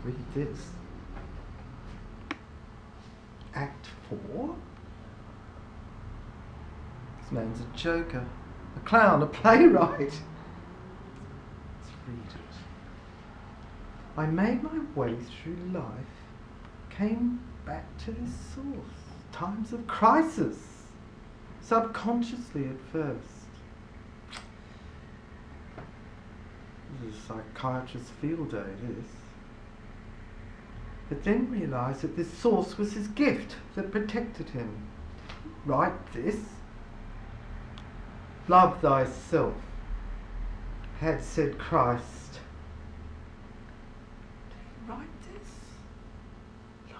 read this. Act 4. This man's a joker, a clown, a playwright. Let's read it. I made my way through life, came back to this source, times of crisis, subconsciously at first. This is a psychiatrist's field day, this. But then realised that this source was his gift that protected him. Write this. Love thyself, had said Christ. Did he write this? No.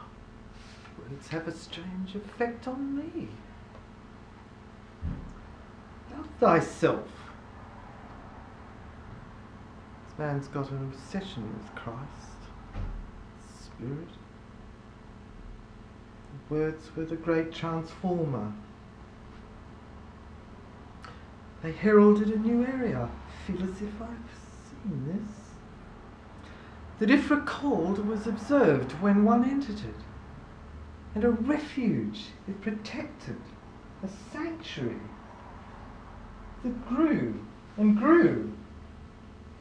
Words have a strange effect on me. Love thyself. This man's got an obsession with Christ. Spirit. The words were the great transformer. They heralded a new area. I feel as if I've seen this. That if recalled was observed when one entered it. And a refuge it protected. A sanctuary that grew and grew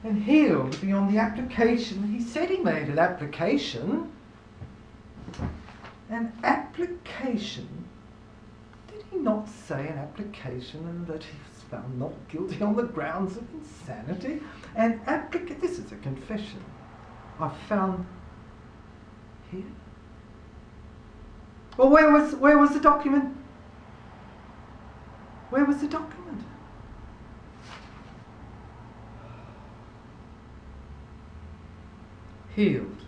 and healed beyond the application. He said he made an application. An application? Did he not say an application and that he was found not guilty on the grounds of insanity? An application? This is a confession. I found here. Well, where was the document? Where was the document? Healed.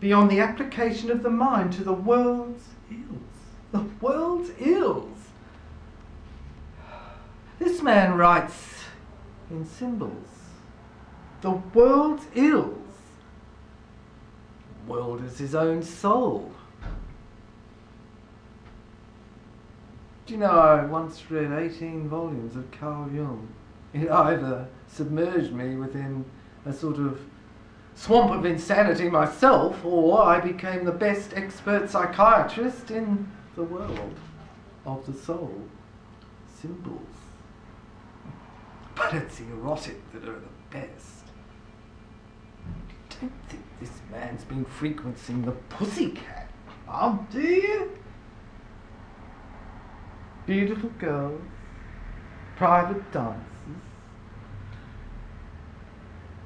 Beyond the application of the mind to the world's ills. The world's ills. This man writes in symbols. The world's ills. The world is his own soul. Do you know, I once read 18 volumes of Carl Jung. It either submerged me within a sort of swamp of insanity myself, or I became the best expert psychiatrist in the world of the soul. Symbols. But it's the erotic that are the best. I don't think this man's been frequenting the Pussycat Club, do you? Beautiful girls, private dances.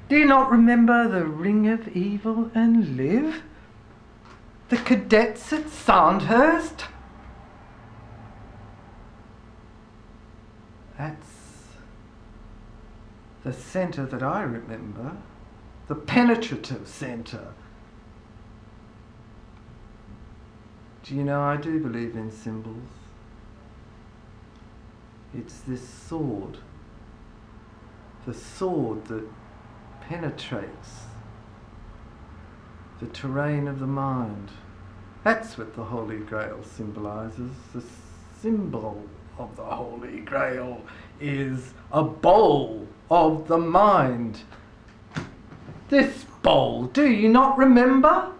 Do you not remember the Ring of Evil and Live? The cadets at Sandhurst? That's the centre that I remember. The penetrative centre. Do you know, I do believe in symbols. It's this sword. The sword that penetrates the terrain of the mind. That's what the Holy Grail symbolises. The symbol of the Holy Grail is a bowl of the mind. This bowl, do you not remember?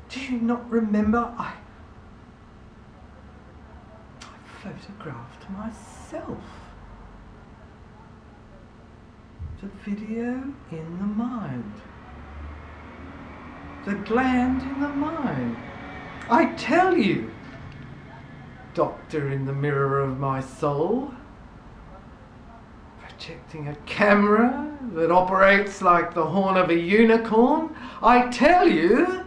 Do you not remember? I photographed myself. The video in the mind. The gland in the mind. I tell you, doctor in the mirror of my soul, projecting a camera that operates like the horn of a unicorn, I tell you,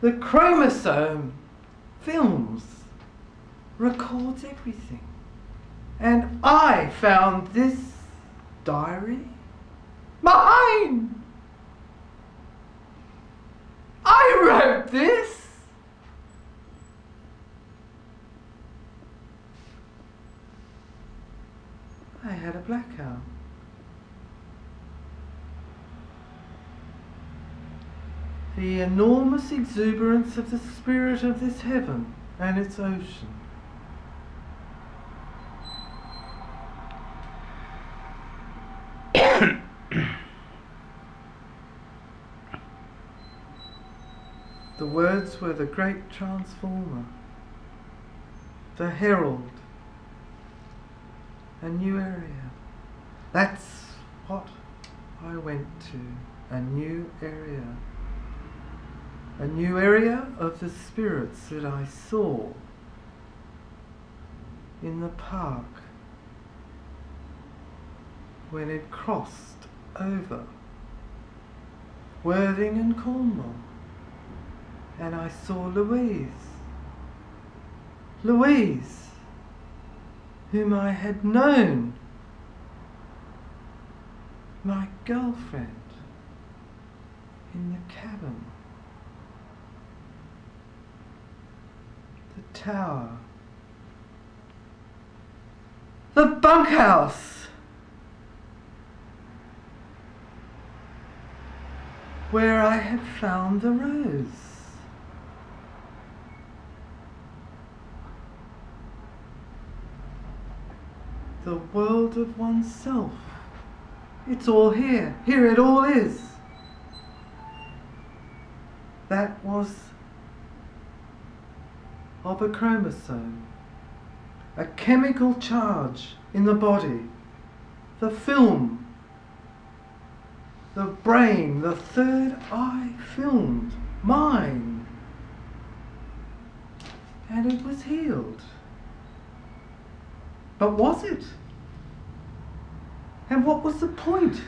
the chromosome films, records everything. And I found this diary mine. I wrote this. I had a blackout. The enormous exuberance of the spirit of this heaven and its ocean. The words were the great transformer, the herald, a new area. That's what I went to, a new area. A new area of the spirits that I saw in the park when it crossed over Worthing and Cornwall, and I saw Louise, whom I had known, my girlfriend, in the cabin, the tower, the bunkhouse, where I had found the rose. The world of oneself. It's all here. Here it all is. That was of a chromosome, a chemical charge in the body, the film, the brain, the third eye filmed, mine, and it was healed. But was it? And what was the point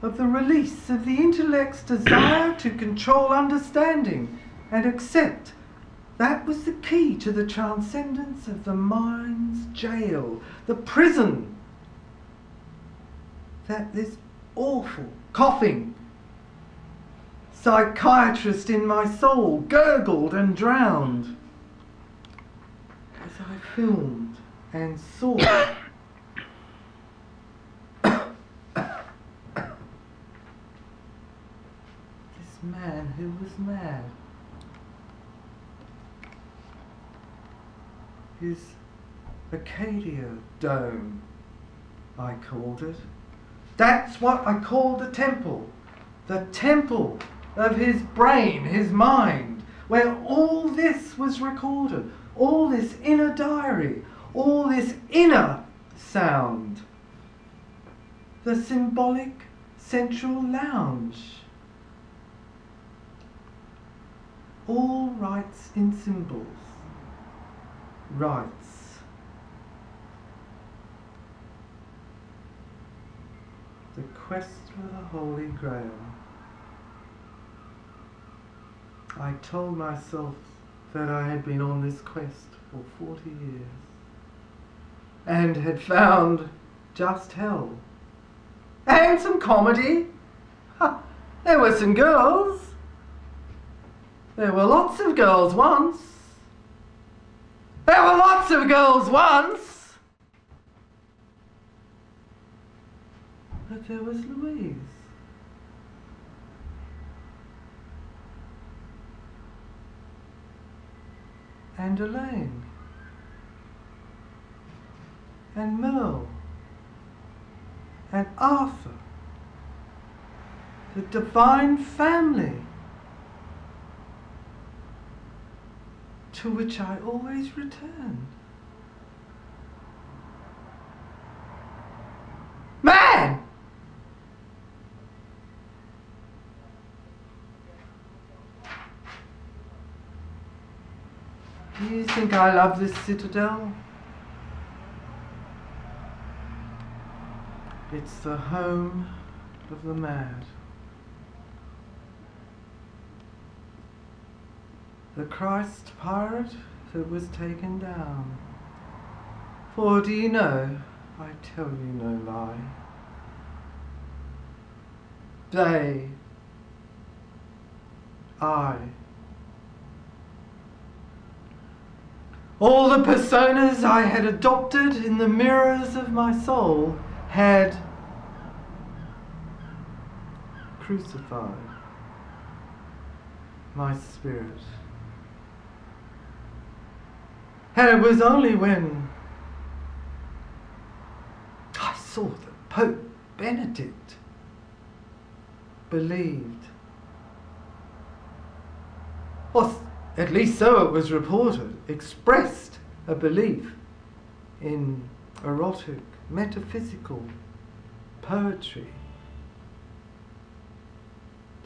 of the release of the intellect's desire to control understanding and accept? That was the key to the transcendence of the mind's jail, the prison that this awful, coughing psychiatrist in my soul gurgled and drowned as I filmed and saw this man who was mad. His Acadia dome, I called it. That's what I called the temple of his brain, his mind, where all this was recorded, all this inner diary, all this inner sound. The symbolic central lounge. All rites in symbols. Rites. The quest for the Holy Grail. I told myself that I had been on this quest for 40 years and had found just hell. And some comedy. There were some girls. There were lots of girls once. There were lots of girls once. But there was Louise. And Elaine. And Merle. And Arthur. The divine family to which I always return. Man! Do you think I love this citadel? It's the home of the mad. The Christ pirate that was taken down. For do you know, I tell you no lie, all the personas I had adopted in the mirrors of my soul had crucified my spirit. And it was only when I saw that Pope Benedict believed or at least so it was reported, expressed a belief in erotic, metaphysical poetry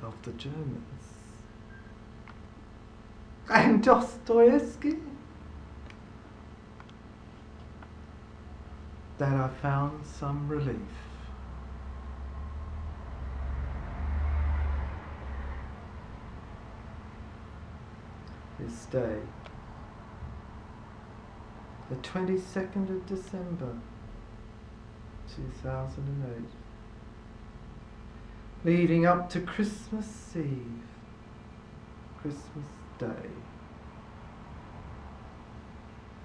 of the Germans. And Dostoevsky, that I found some relief. This day, the 22nd of December 2008, leading up to Christmas Eve, Christmas Day,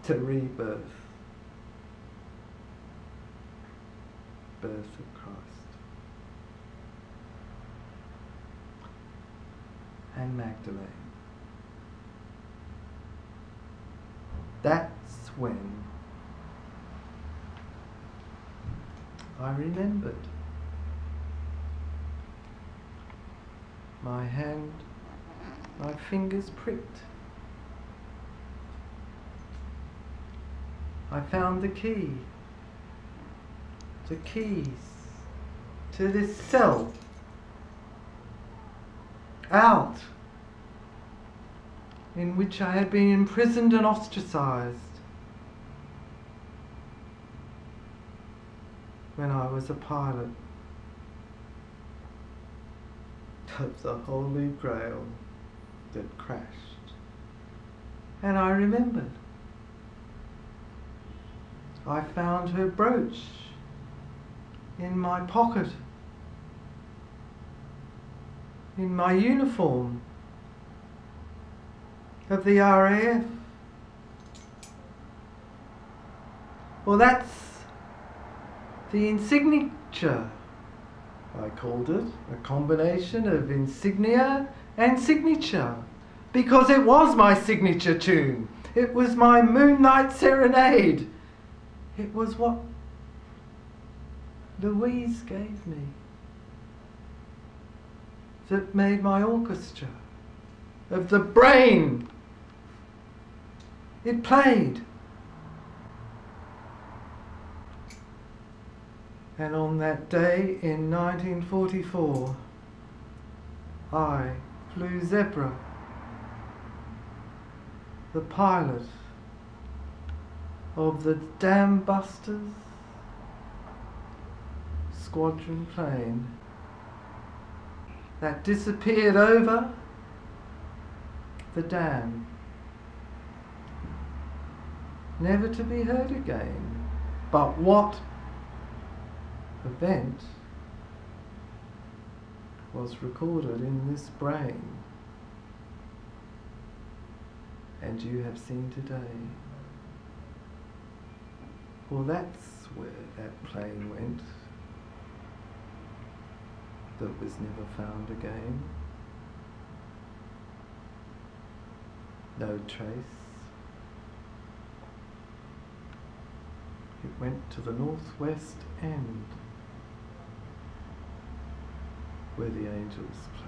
to rebirth, birth of Christ, and Magdalene. That's when I remembered. My hand, my fingers pricked. I found the key, the keys to this cell, out, in which I had been imprisoned and ostracized when I was a pilot of the Holy Grail that crashed. And I remembered. I found her brooch in my pocket, in my uniform of the RAF. Well, that's the insignature, I called it, a combination of insignia and signature, because it was my signature tune. It was my Moonlight Serenade. It was what Louise gave me that made my orchestra of the brain. It played. And on that day in 1944, I flew Zebra, the pilot of the Dam Busters squadron plane that disappeared over the dam, never to be heard again. But what event was recorded in this brain, and you have seen today? Well, that's where that plane went, that was never found again. No trace. It went to the northwest end, where the angels play.